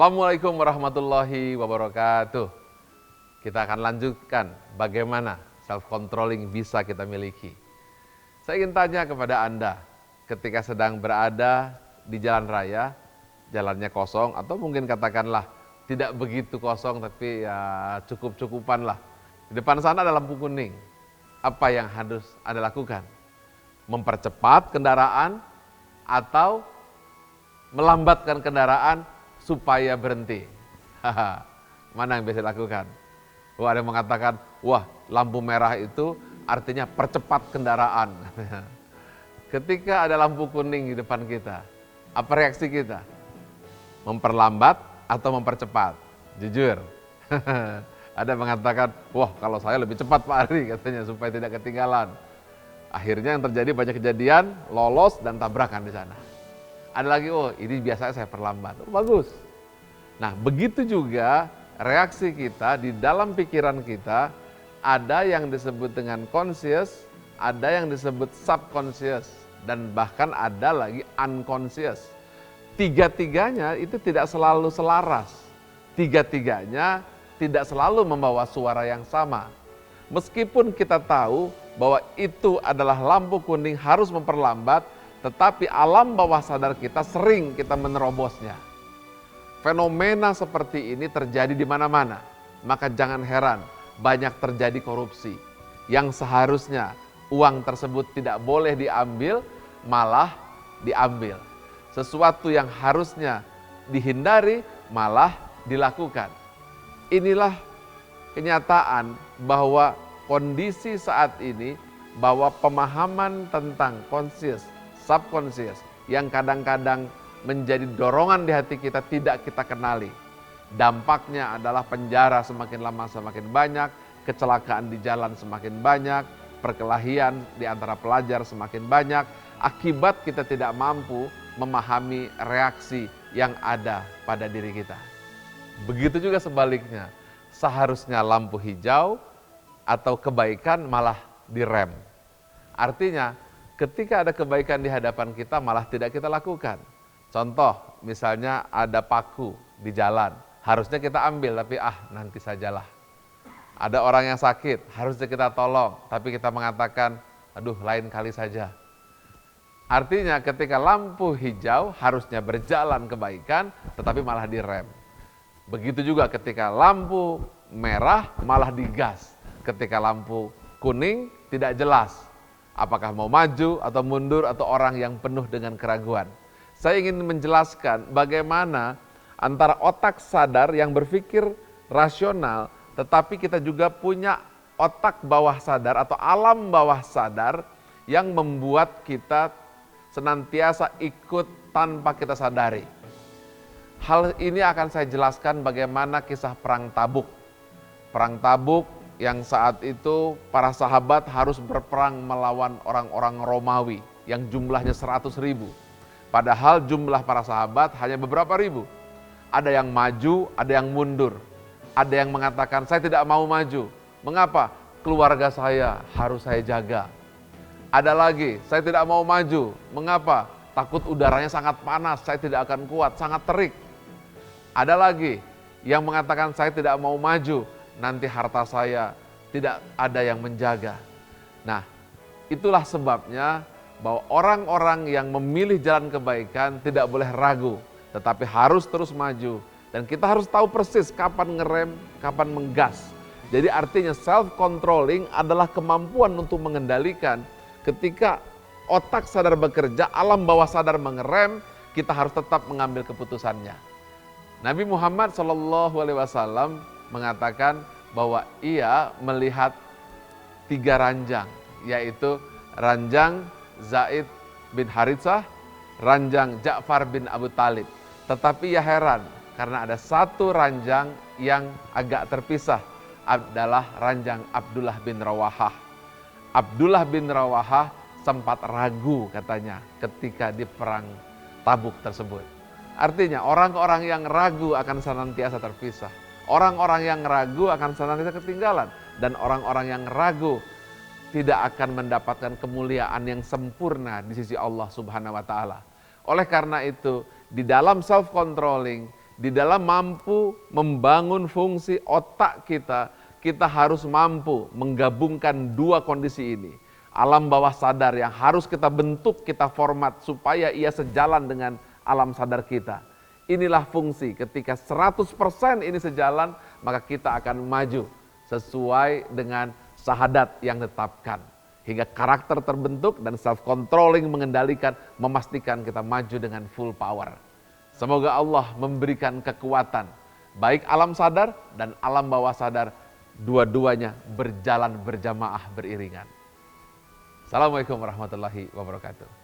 Assalamualaikum warahmatullahi wabarakatuh. Kita akan lanjutkan bagaimana self-controlling bisa kita miliki. Saya ingin tanya kepada Anda, ketika sedang berada di jalan raya, jalannya kosong atau mungkin katakanlah tidak begitu kosong tapi ya cukup-cukupan lah. Di depan sana ada lampu kuning. Apa yang harus Anda lakukan? Mempercepat kendaraan atau melambatkan kendaraan supaya berhenti? Mana yang bisa dilakukan? Ada yang mengatakan, wah lampu merah itu artinya percepat kendaraan. Ketika ada lampu kuning di depan kita, apa reaksi kita? Memperlambat atau mempercepat? Jujur. Ada yang mengatakan, wah kalau saya lebih cepat Pak Ari katanya supaya tidak ketinggalan. Akhirnya yang terjadi banyak kejadian, lolos dan tabrakan di sana. Ada lagi, oh ini biasanya saya perlambat. Oh, bagus. Nah begitu juga reaksi kita di dalam pikiran kita, ada yang disebut dengan conscious, ada yang disebut subconscious, dan bahkan ada lagi unconscious. Tiga-tiganya itu tidak selalu selaras. Tiga-tiganya tidak selalu membawa suara yang sama. Meskipun kita tahu bahwa itu adalah lampu kuning harus memperlambat, tetapi alam bawah sadar kita sering kita menerobosnya. Fenomena seperti ini terjadi di mana-mana. Maka jangan heran banyak terjadi korupsi. Yang seharusnya uang tersebut tidak boleh diambil, malah diambil. Sesuatu yang harusnya dihindari, malah dilakukan. Inilah kenyataan bahwa kondisi saat ini, bahwa pemahaman tentang conscious, subconscious yang kadang-kadang menjadi dorongan di hati kita tidak kita kenali. Dampaknya adalah penjara semakin lama semakin banyak, kecelakaan di jalan semakin banyak, perkelahian di antara pelajar semakin banyak, akibat kita tidak mampu memahami reaksi yang ada pada diri kita. Begitu juga sebaliknya, seharusnya lampu hijau atau kebaikan malah direm. Artinya, ketika ada kebaikan di hadapan kita malah tidak kita lakukan. Contoh, misalnya ada paku di jalan, harusnya kita ambil tapi nanti sajalah. Ada orang yang sakit, harusnya kita tolong, tapi kita mengatakan, aduh lain kali saja. Artinya ketika lampu hijau harusnya berjalan kebaikan, tetapi malah direm. Begitu juga ketika lampu merah malah digas. Ketika lampu kuning tidak jelas. Apakah mau maju atau mundur atau orang yang penuh dengan keraguan. Saya ingin menjelaskan bagaimana antara otak sadar yang berpikir rasional, tetapi kita juga punya otak bawah sadar atau alam bawah sadar yang membuat kita senantiasa ikut tanpa kita sadari. Hal ini akan saya jelaskan bagaimana kisah perang Tabuk. Perang Tabuk yang saat itu para sahabat harus berperang melawan orang-orang Romawi yang jumlahnya 100.000. Padahal jumlah para sahabat hanya beberapa ribu. Ada yang maju, ada yang mundur. Ada yang mengatakan, saya tidak mau maju. Mengapa? Keluarga saya harus saya jaga. Ada lagi, saya tidak mau maju. Mengapa? Takut udaranya sangat panas, saya tidak akan kuat, sangat terik. Ada lagi yang mengatakan, saya tidak mau maju. Nanti harta saya tidak ada yang menjaga. Nah, itulah sebabnya bahwa orang-orang yang memilih jalan kebaikan tidak boleh ragu, tetapi harus terus maju. Dan kita harus tahu persis kapan ngerem, kapan menggas. Jadi artinya self-controlling adalah kemampuan untuk mengendalikan ketika otak sadar bekerja, alam bawah sadar mengerem, kita harus tetap mengambil keputusannya. Nabi Muhammad SAW mengatakan bahwa ia melihat 3 ranjang, yaitu ranjang Zaid bin Haritsah, ranjang Ja'far bin Abu Talib. Tetapi ia heran karena ada satu ranjang yang agak terpisah, adalah ranjang Abdullah bin Rawahah. Abdullah bin Rawahah sempat ragu katanya ketika di perang Tabuk tersebut. Artinya orang-orang yang ragu akan senantiasa terpisah. Orang-orang yang ragu akan senantiasa ketinggalan. Dan orang-orang yang ragu tidak akan mendapatkan kemuliaan yang sempurna di sisi Allah Subhanahu wa Ta'ala. Oleh karena itu, di dalam self-controlling, Di dalam mampu membangun fungsi otak kita, kita harus mampu menggabungkan dua kondisi ini. Alam bawah sadar yang harus kita bentuk, kita format supaya ia sejalan dengan alam sadar kita. Inilah fungsi, ketika 100% ini sejalan, maka kita akan maju sesuai dengan syahadat yang ditetapkan. Hingga karakter terbentuk dan self-controlling mengendalikan, memastikan kita maju dengan full power. Semoga Allah memberikan kekuatan, baik alam sadar dan alam bawah sadar, dua-duanya berjalan berjamaah beriringan. Assalamualaikum warahmatullahi wabarakatuh.